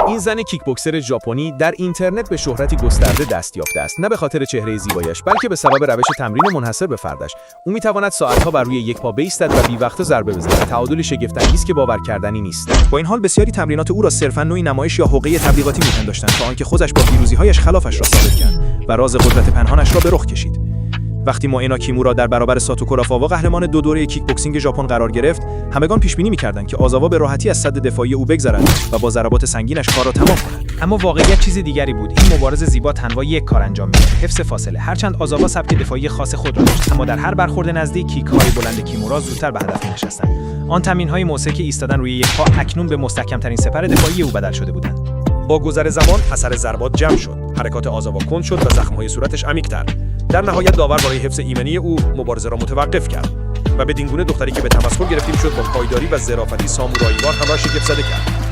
این زن کیکبوکسر ژاپنی در اینترنت به شهرتی گسترده دست یافته است، نه به خاطر چهره زیبایش، بلکه به سبب روش تمرین منحصر به فردش. او میتواند ساعت‌ها بر روی یک پا بایستد و بی‌وقفه ضربه بزند، تعادلی شگفت‌انگیز که باور کردنی نیست. با این حال بسیاری تمرینات او را صرفاً نوعی نمایش یا حقه تبلیغاتی می‌پنداشتند تا آنکه خودش با پیروزی‌هایش خلافش را ثابت کرد و راز قدرت پنهانش را به رخ کشید. وقتی موئنا کیمورا در برابر ساتو کورافاوا قهرمان 2 دوره کیک بوکسینگ ژاپن قرار گرفت، همگان پیش بینی می‌کردند که آزاوا به راحتی از سد دفاعی او بگذرد و با ضربات سنگینش کار را تمام کند. اما واقعیت چیز دیگری بود. این مبارز زیبا تنها یک کار انجام می‌داد: حفظ فاصله. هرچند آزاوا سبک دفاعی خاص خود را داشت، اما در هر برخورد نزدیک کیک‌های بلند کیمورا زودتر به هدف می‌نشستند. آن تمرین‌های موثق ایستادن روی یک پا اکنون به مستحکم‌ترین سپر دفاعی او بدل شده بودند. با گذر زمان اثر ضربات جمع شد، حرکات آزاوا کند شد و زخم‌های صورتش عمیق‌تر. در نهایت داور برای حفظ ایمنی او مبارزه را متوقف کرد و بدین گونه دختری که به تمسخر گرفتیم شد با پایداری و ظرافتی سامورایی‌وار همراه شگفت‌زده کرد.